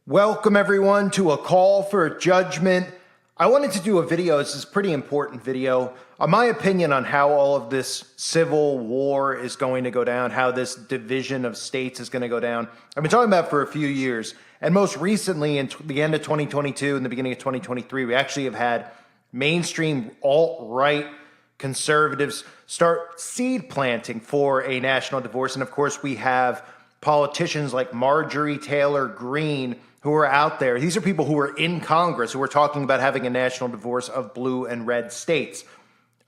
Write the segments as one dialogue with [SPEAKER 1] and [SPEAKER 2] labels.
[SPEAKER 1] Welcome everyone to a call for judgment. I wanted to do a video. This is a pretty important video. My opinion on how all of this civil war is going to go down, how this division of states is going to go down. I've been talking about it for a few years. And most recently, in the end of 2022 and the beginning of 2023, we actually have had mainstream alt-right conservatives start seed planting for a national divorce. And of course, we have politicians like Marjorie Taylor Greene who are out there. These are people who are in Congress who are talking about having a national divorce of blue and red states.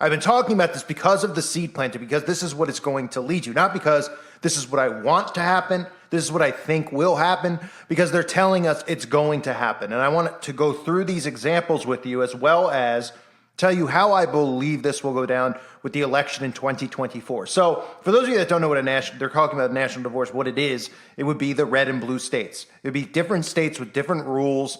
[SPEAKER 1] I've been talking about this because of the seed planting, because this is what it's going to lead to, not because this is what I want to happen. This is what I think will happen, because they're telling us it's going to happen. And I want to go through these examples with you, as well as tell you how I believe this will go down with the election in 2024. So for those of you that don't know what they're talking about national divorce, what it is, it would be the red and blue states. It would be different states with different rules.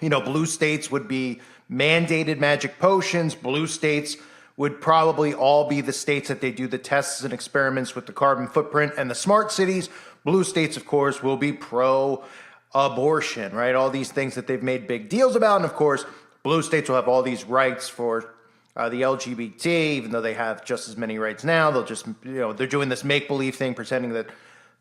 [SPEAKER 1] You know, blue states would be mandated magic potions. Blue states would probably all be the states that they do the tests and experiments with the carbon footprint and the smart cities. Blue states, of course, will be pro-abortion, right? All these things that they've made big deals about. And of course, blue states will have all these rights for the LGBT, even though they have just as many rights now. They'll just, they're doing this make-believe thing, pretending that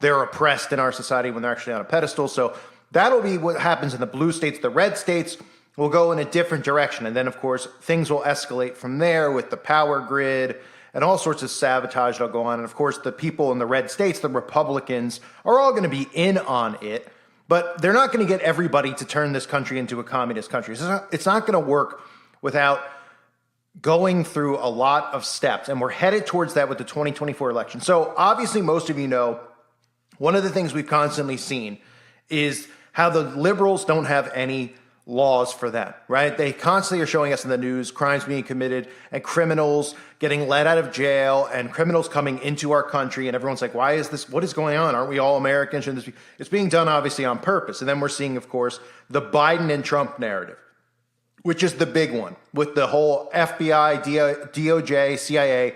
[SPEAKER 1] they're oppressed in our society when they're actually on a pedestal. So that'll be what happens in the blue states. The red states will go in a different direction. And then, of course, things will escalate from there with the power grid and all sorts of sabotage that'll go on. And, of course, the people in the red states, the Republicans, are all going to be in on it. But they're not going to get everybody to turn this country into a communist country. It's not going to work without going through a lot of steps. And we're headed towards that with the 2024 election. So obviously, most of you know, one of the things we've constantly seen is how the liberals don't have any laws for that, right? They constantly are showing us in the news crimes being committed and criminals getting let out of jail and criminals coming into our country. And everyone's like, why is this? What is going on? Aren't we all Americans? Shouldn't this be? It's being done obviously on purpose. And then we're seeing, of course, the Biden and Trump narrative, which is the big one with the whole FBI, DOJ, CIA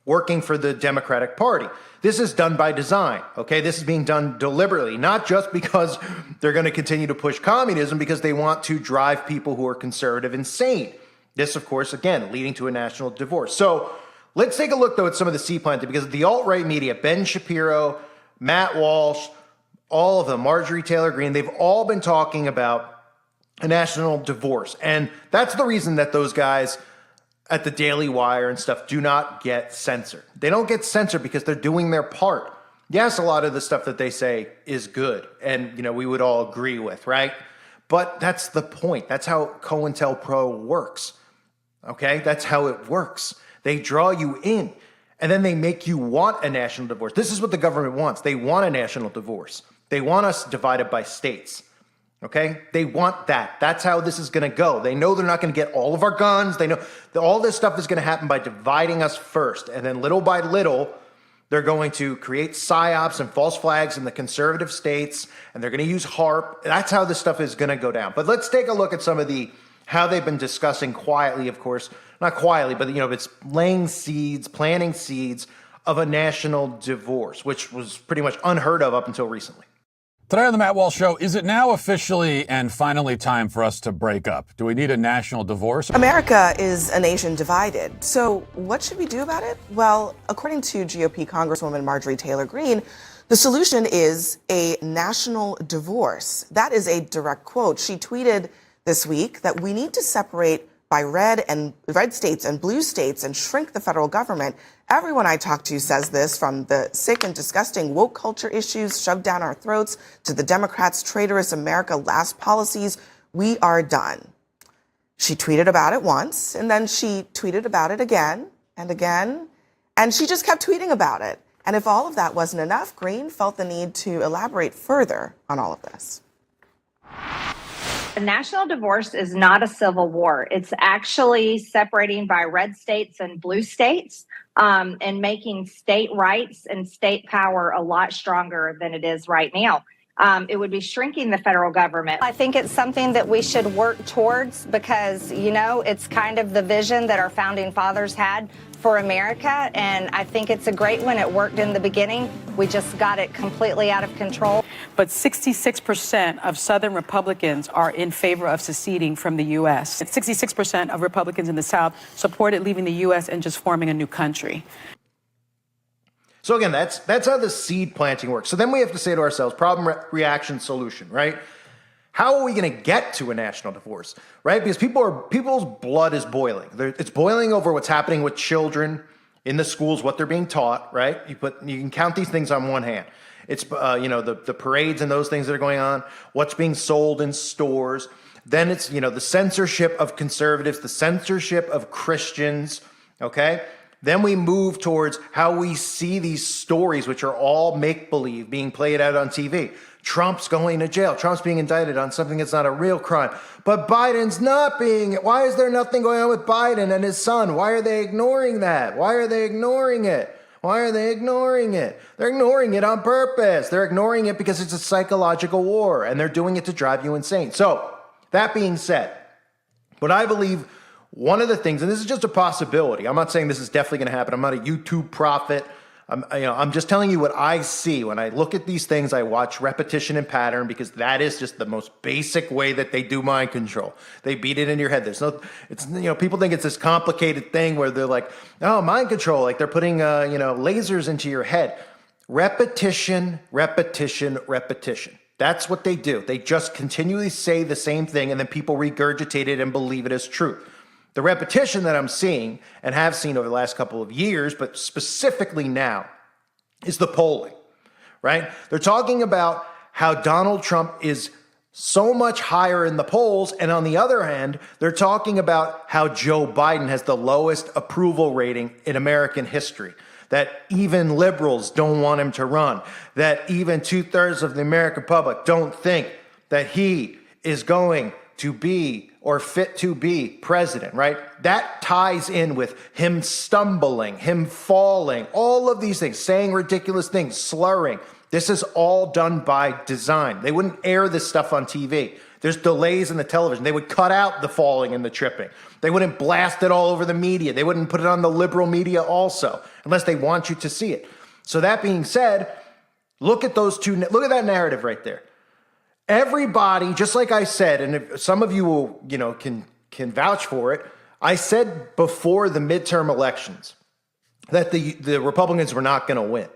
[SPEAKER 1] working for the Democratic Party. This is done by design, okay? This is being done deliberately, not just because they're going to continue to push communism, because they want to drive people who are conservative insane. This, of course, again, leading to a national divorce. So let's take a look, though, at some of the seed planting, because the alt-right media, Ben Shapiro, Matt Walsh, all of them, Marjorie Taylor Greene, they've all been talking about a national divorce. And that's the reason that those guys at the Daily Wire and stuff do not get censored. They don't get censored because they're doing their part. Yes, a lot of the stuff that they say is good and, we would all agree with, right? But that's the point. That's how COINTELPRO works, okay? That's how it works. They draw you in, and then they make you want a national divorce. This is what the government wants. They want a national divorce. They want us divided by states. Okay, they want that. That's how this is going to go. They know they're not going to get all of our guns. They know that all this stuff is going to happen by dividing us first. And then little by little, they're going to create psyops and false flags in the conservative states, and they're going to use HARP. That's how this stuff is going to go down. But let's take a look at some of how they've been discussing quietly, of course, not quietly, but it's laying seeds, planting seeds of a national divorce, which was pretty much unheard of up until recently.
[SPEAKER 2] Today on the Matt Walsh Show, is it now officially and finally time for us to break up? Do we need a national divorce?
[SPEAKER 3] America is a nation divided. So what should we do about it? Well, according to GOP Congresswoman Marjorie Taylor Greene, the solution is a national divorce. That is a direct quote. She tweeted this week that we need to separate by red states and blue states and shrink the federal government. Everyone I talk to says this, from the sick and disgusting woke culture issues shoved down our throats to the Democrats' traitorous America Last policies. We are done. She tweeted about it once, and then she tweeted about it again and again, and she just kept tweeting about it. And if all of that wasn't enough, Greene felt the need to elaborate further on all of this.
[SPEAKER 4] A national divorce is not a civil war. It's actually separating by red states and blue states, and making state rights and state power a lot stronger than it is right now. It would be shrinking the federal government.
[SPEAKER 5] I think it's something that we should work towards because, it's kind of the vision that our founding fathers had for America. And I think it's a great one. It worked in the beginning. We just got it completely out of control.
[SPEAKER 6] But 66% of Southern Republicans are in favor of seceding from the U.S. 66% of Republicans in the South supported leaving the U.S. and just forming a new country.
[SPEAKER 1] So again, that's how the seed planting works. So then we have to say to ourselves, problem, reaction, solution, right? How are we going to get to a national divorce, right? Because people's blood is boiling. It's boiling over what's happening with children in the schools, what they're being taught, right? You can count these things on one hand. It's the parades and those things that are going on, what's being sold in stores. Then it's the censorship of conservatives, the censorship of Christians, okay? Then we move towards how we see these stories, which are all make-believe, being played out on TV. Trump's going to jail. Trump's being indicted on something that's not a real crime. But Biden's not being. Why is there nothing going on with Biden and his son? Why are they ignoring that? Why are they ignoring it? Why are they ignoring it? They're ignoring it on purpose. They're ignoring it because it's a psychological war, and they're doing it to drive you insane. So, that being said, what I believe one of the things, and this is just a possibility, I'm not saying this is definitely going to happen. I'm not a YouTube prophet. I'm just telling you what I see. When I look at these things, I watch repetition and pattern because that is just the most basic way that they do mind control. They beat it in your head. People think it's this complicated thing where they're like, oh, mind control, like they're putting, lasers into your head. Repetition, repetition, repetition. That's what they do. They just continually say the same thing and then people regurgitate it and believe it as truth. The repetition that I'm seeing and have seen over the last couple of years, but specifically now, is the polling, right? They're talking about how Donald Trump is so much higher in the polls, and on the other hand, they're talking about how Joe Biden has the lowest approval rating in American history, that even liberals don't want him to run, that even 2/3 of the American public don't think that he is going to be or fit to be president, right? That ties in with him stumbling, him falling, all of these things, saying ridiculous things, slurring. This is all done by design. They wouldn't air this stuff on TV. There's delays in the television. They would cut out the falling and the tripping. They wouldn't blast it all over the media. They wouldn't put it on the liberal media also, unless they want you to see it. So that being said, look at that narrative right there. Everybody, just like I said, and if some of you will, can vouch for it, I said before the midterm elections that the Republicans were not going to win,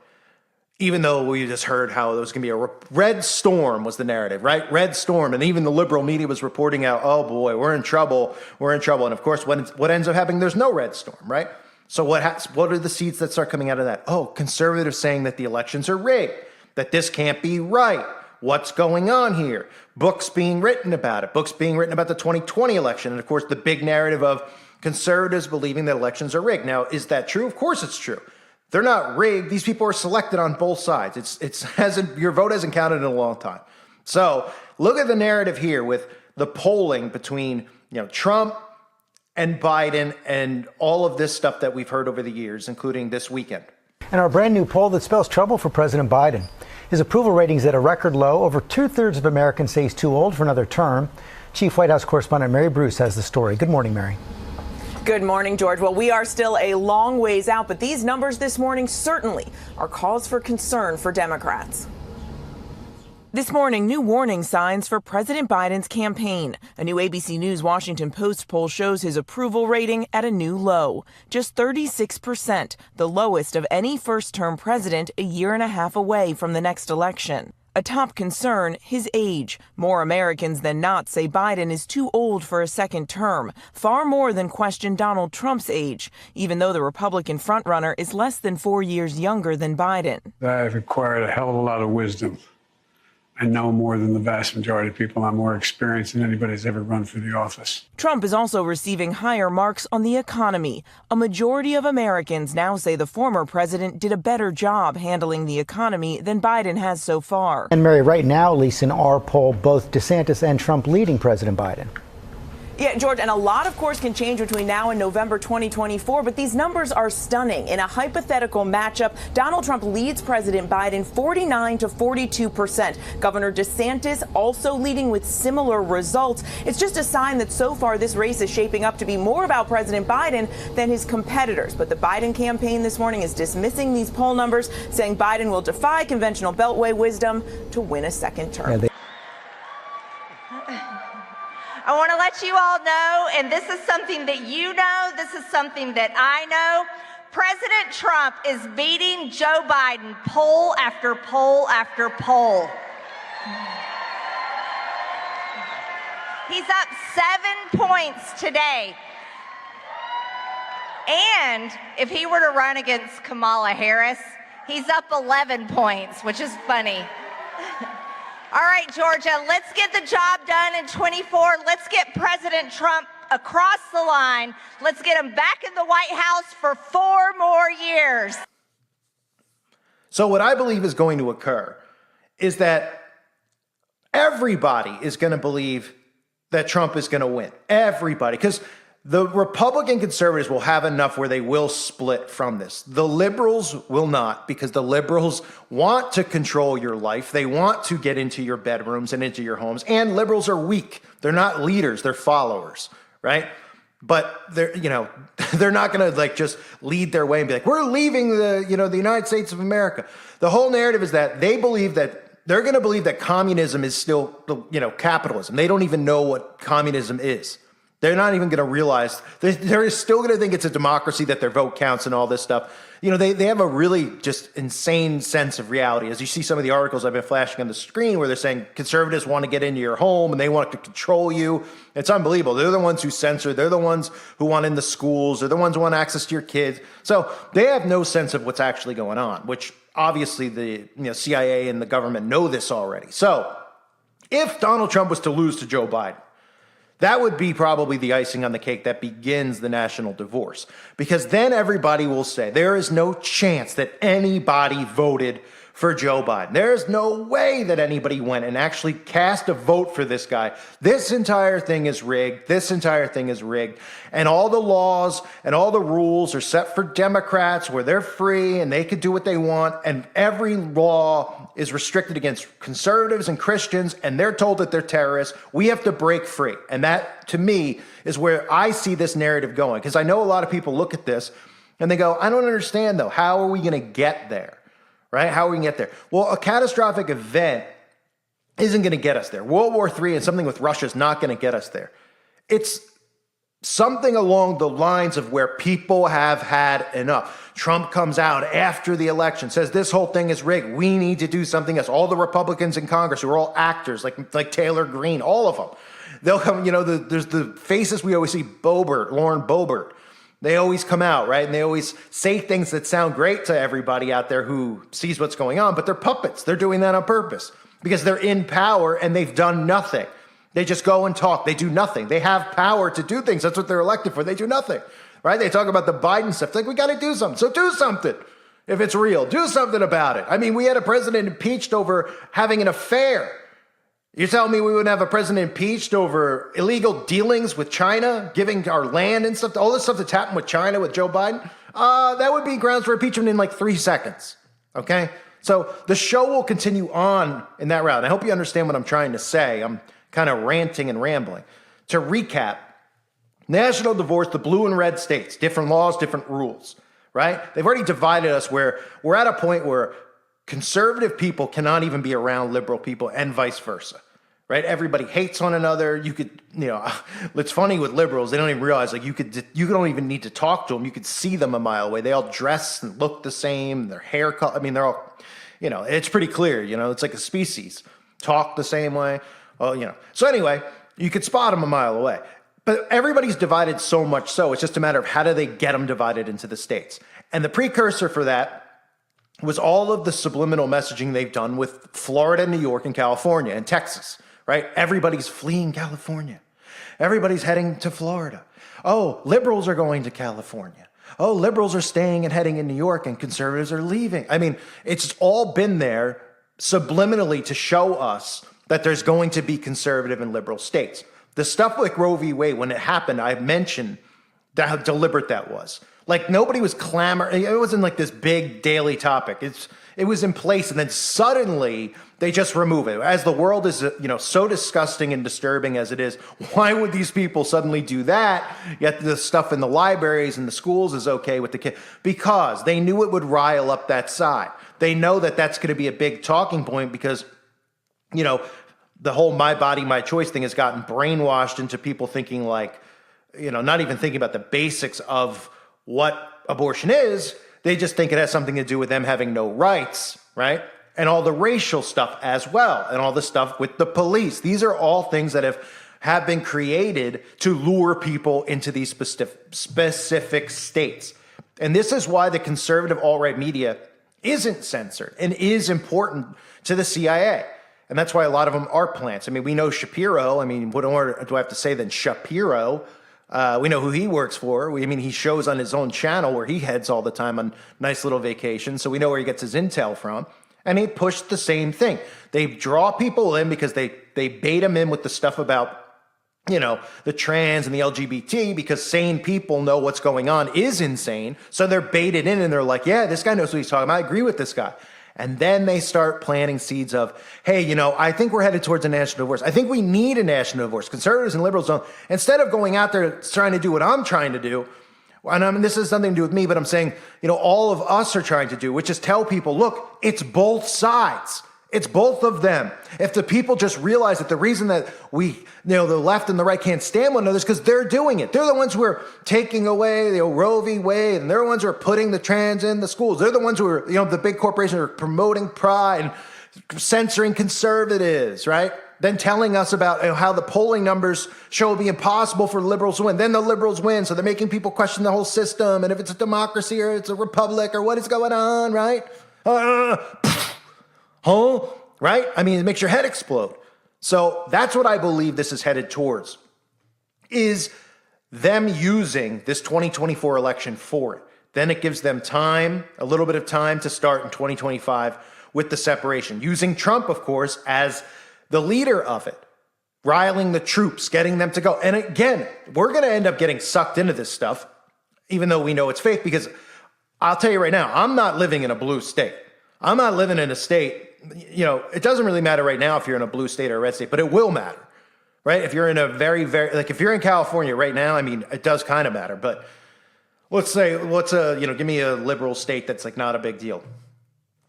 [SPEAKER 1] even though we just heard how there was going to be a red storm was the narrative, right? Red storm. And even the liberal media was reporting out, oh boy, we're in trouble. We're in trouble. And of course, what ends up happening, there's no red storm, right? So what are the seeds that start coming out of that? Oh, conservatives saying that the elections are rigged, that this can't be right. What's going on here? Books being written about it. Books being written about the 2020 election. And of course, the big narrative of conservatives believing that elections are rigged. Now, is that true? Of course it's true. They're not rigged. These people are selected on both sides. Your vote hasn't counted in a long time. So look at the narrative here with the polling between Trump and Biden and all of this stuff that we've heard over the years, including this weekend.
[SPEAKER 7] And our brand new poll that spells trouble for President Biden. His approval rating's at a record low. Over 2/3 of Americans say he's too old for another term. Chief White House correspondent Mary Bruce has the story. Good morning, Mary.
[SPEAKER 8] Good morning, George. Well, we are still a long ways out, but these numbers this morning certainly are cause for concern for Democrats. This morning, new warning signs for President Biden's campaign. A new ABC News Washington Post poll shows his approval rating at a new low, just 36%, the lowest of any first-term president a year and a half away from the next election. A top concern, his age. More Americans than not say Biden is too old for a second term, far more than question Donald Trump's age, even though the Republican frontrunner is less than 4 years younger than Biden.
[SPEAKER 9] I've acquired a hell of a lot of wisdom. I know more than the vast majority of people. I'm more experienced than anybody's ever run for the office.
[SPEAKER 8] Trump is also receiving higher marks on the economy. A majority of Americans now say the former president did a better job handling the economy than Biden has so far.
[SPEAKER 7] And Mary, right now, at least in our poll, both DeSantis and Trump leading President Biden.
[SPEAKER 8] Yeah, George, and a lot, of course, can change between now and November 2024, but these numbers are stunning. In a hypothetical matchup, Donald Trump leads President Biden 49 to 42%. Governor DeSantis also leading with similar results. It's just a sign that so far this race is shaping up to be more about President Biden than his competitors. But the Biden campaign this morning is dismissing these poll numbers, saying Biden will defy conventional Beltway wisdom to win a second term.
[SPEAKER 10] I want to let you all know, and this is something that you know, this is something that I know, President Trump is beating Joe Biden poll after poll after poll. He's up 7 points today. And if he were to run against Kamala Harris, he's up 11 points, which is funny. All right, Georgia, let's get the job done in 24. Let's get President Trump across the line. Let's get him back in the White House for 4 more years.
[SPEAKER 1] So what I believe is going to occur is that everybody is going to believe that Trump is going to win. Everybody. Because the Republican conservatives will have enough where they will split from this. The liberals will not, because the liberals want to control your life. They want to get into your bedrooms and into your homes. And liberals are weak. They're not leaders. They're followers, right? But they're, they're not going to just lead their way and be like, we're leaving the United States of America. The whole narrative is that they believe that they're going to believe that communism is still, capitalism. They don't even know what communism is. They're not even going to realize, they're still going to think it's a democracy, that their vote counts and all this stuff. They have a really just insane sense of reality. As you see some of the articles I've been flashing on the screen where they're saying conservatives want to get into your home and they want to control you. It's unbelievable. They're the ones who censor. They're the ones who want in the schools. They're the ones who want access to your kids. So they have no sense of what's actually going on, which obviously the CIA and the government know this already. So if Donald Trump was to lose to Joe Biden, that would be probably the icing on the cake that begins the national divorce, because then everybody will say there is no chance that anybody voted for Joe Biden. There's no way that anybody went and actually cast a vote for this guy. This entire thing is rigged. This entire thing is rigged. And all the laws and all the rules are set for Democrats where they're free and they can do what they want. And every law is restricted against conservatives and Christians, and they're told that they're terrorists. We have to break free. And that, to me, is where I see this narrative going. Because I know a lot of people look at this and they go, I don't understand, though. How are we going to get there? Right? How are we going to get there? Well, a catastrophic event isn't going to get us there. World War III and something with Russia is not going to get us there. It's something along the lines of where people have had enough. Trump comes out after the election, says this whole thing is rigged. We need to do something else. All the Republicans in Congress who are all actors, like Taylor Greene, all of them. They'll come, there's the faces we always see, Lauren Boebert. They always come out, right? And they always say things that sound great to everybody out there who sees what's going on, but they're puppets. They're doing that on purpose because they're in power and they've done nothing. They just go and talk. They do nothing. They have power to do things. That's what they're elected for. They do nothing, right? They talk about the Biden stuff. Like, we got to do something. So do something. If it's real, do something about it. I mean, we had a president impeached over having an affair. You're telling me we wouldn't have a president impeached over illegal dealings with China, giving our land and stuff, all this stuff that's happened with China with Joe Biden? That would be grounds for impeachment in 3 seconds, okay? So the show will continue on in that route. And I hope you understand what I'm trying to say. I'm kind of ranting and rambling. To recap, national divorce, the blue and red states, different laws, different rules, right? They've already divided us where we're at a point where conservative people cannot even be around liberal people and vice versa, right? Everybody hates one another. You could, it's funny with liberals. They don't even realize you don't even need to talk to them. You could see them a mile away. They all dress and look the same. Their hair color. I mean, they're all, it's pretty clear, it's like a species. Talk the same way. Well, So anyway, you could spot them a mile away. But everybody's divided so much so, it's just a matter of how do they get them divided into the states. And the precursor for that was all of the subliminal messaging they've done with Florida, New York, and California, and Texas, right? Everybody's fleeing California. Everybody's heading to Florida. Oh, liberals are going to California. Oh, liberals are staying and heading in New York, and conservatives are leaving. I mean, it's all been there subliminally to show us that there's going to be conservative and liberal states. The stuff like Roe v. Wade, when it happened, I mentioned that how deliberate that was. Like nobody was clamoring. It wasn't like this big daily topic. It was in place, and then suddenly they just remove it. As the world is, so disgusting and disturbing as it is, why would these people suddenly do that? Yet the stuff in the libraries and the schools is okay with the kids because they knew it would rile up that side. They know that that's going to be a big talking point because, the whole my body, my choice thing has gotten brainwashed into people thinking like, not even thinking about the basics of what abortion is. They just think it has something to do with them having no rights, right? And all the racial stuff as well, and all the stuff with the police. These are all things that have been created to lure people into these specific states. And this is why the conservative alt-right media isn't censored and is important to the CIA. And that's why a lot of them are plants. I mean, we know Shapiro. I mean, what more do I have to say than Shapiro? We know who he works for. He shows on his own channel where he heads all the time on nice little vacations. So we know where he gets his intel from. And he pushed the same thing. They draw people in because they bait them in with the stuff about, the trans and the LGBT because sane people know what's going on is insane. So they're baited in and they're like, yeah, this guy knows what he's talking about. I agree with this guy. And then they start planting seeds of, hey, I think we're headed towards a national divorce. I think we need a national divorce. Conservatives and liberals don't. Instead of going out there trying to do what I'm trying to do, and this has nothing to do with me, but I'm saying, all of us are trying to do, which is tell people, look, it's both sides. It's both of them. If the people just realize that the reason that the left and the right can't stand one another is because they're doing it. They're the ones who are taking away Roe v. Wade, and they're the ones who are putting the trans in the schools. They're the ones who are, the big corporations who are promoting pride and censoring conservatives, right? Then telling us about how the polling numbers show it'll be impossible for liberals to win. Then the liberals win, so they're making people question the whole system and if it's a democracy or it's a republic or what is going on, right? Right? It makes your head explode. So that's what I believe this is headed towards, is them using this 2024 election for it. Then it gives them time, a little bit of time to start in 2025 with the separation. Using Trump, of course, as the leader of it, riling the troops, getting them to go. And again, we're going to end up getting sucked into this stuff, even though we know it's fake, because I'll tell you right now, I'm not living in a blue state. I'm not living in a state, it doesn't really matter right now if you're in a blue state or a red state, but it will matter, right? If you're in a very, very, if you're in California right now, it does kind of matter, but let's say, give me a liberal state that's like not a big deal.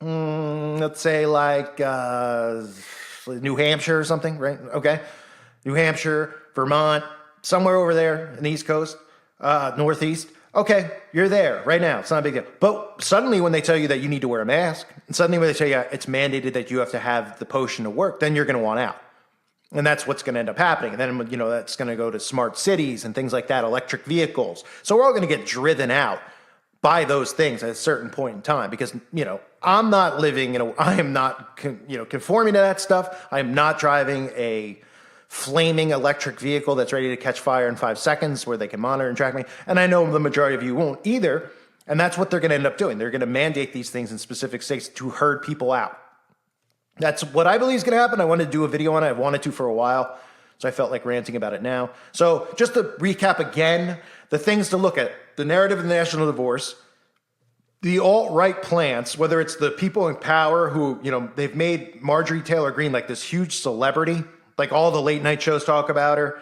[SPEAKER 1] Let's say like New Hampshire or something, right? Okay. New Hampshire, Vermont, somewhere over there in the East Coast, Northeast. Okay, you're there right now. It's not a big deal. But suddenly when they tell you that you need to wear a mask, and suddenly when they tell you it's mandated that you have to have the potion to work, then you're going to want out. And that's what's going to end up happening. And then, that's going to go to smart cities and things like that, electric vehicles. So we're all going to get driven out by those things at a certain point in time because, I'm not living I am not, conforming to that stuff. I am not driving a flaming electric vehicle that's ready to catch fire in 5 seconds where they can monitor and track me. And I know the majority of you won't either. And that's what they're going to end up doing. They're going to mandate these things in specific states to herd people out. That's what I believe is going to happen. I wanted to do a video on it. I've wanted to for a while. So I felt like ranting about it now. So just to recap again, the things to look at, the narrative of the national divorce, the alt-right plants, whether it's the people in power who, they've made Marjorie Taylor Greene like this huge celebrity. Like all the late night shows talk about her.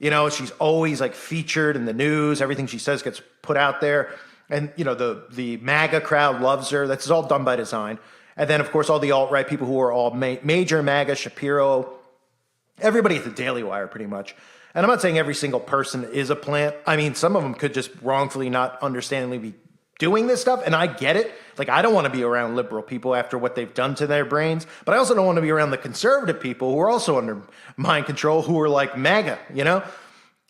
[SPEAKER 1] She's always like featured in the news. Everything she says gets put out there. And, the MAGA crowd loves her. That's all done by design. And then, of course, all the alt-right people who are all major MAGA, Shapiro, everybody at the Daily Wire pretty much. And I'm not saying every single person is a plant. Some of them could just wrongfully not understandingly be doing this stuff, and I get it. Like, I don't want to be around liberal people after what they've done to their brains, but I also don't want to be around the conservative people who are also under mind control, who are like MAGA,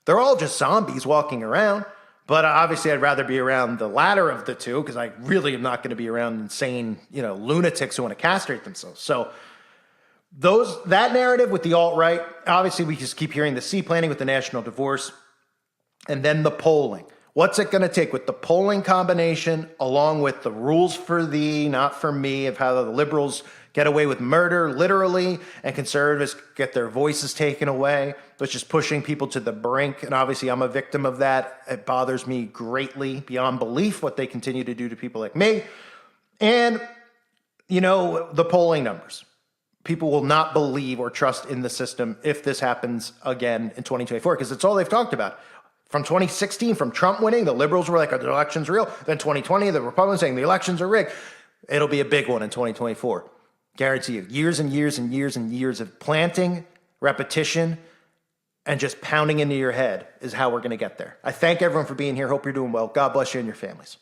[SPEAKER 1] They're all just zombies walking around, but obviously I'd rather be around the latter of the two, because I really am not going to be around insane, lunatics who want to castrate themselves. So that narrative with the alt-right, obviously we just keep hearing the sea planning with the national divorce, and then the polling. What's it going to take with the polling combination along with the rules for thee, not for me, of how the liberals get away with murder, literally, and conservatives get their voices taken away, which is pushing people to the brink. And obviously, I'm a victim of that. It bothers me greatly, beyond belief, what they continue to do to people like me. And, you know, the polling numbers. People will not believe or trust in the system if this happens again in 2024, because it's all they've talked about. From 2016, from Trump winning, the liberals were like, the election's real. Then 2020, the Republicans saying the elections are rigged. It'll be a big one in 2024. Guarantee you. Years and years and years and years of planting, repetition, and just pounding into your head is how we're going to get there. I thank everyone for being here. Hope you're doing well. God bless you and your families.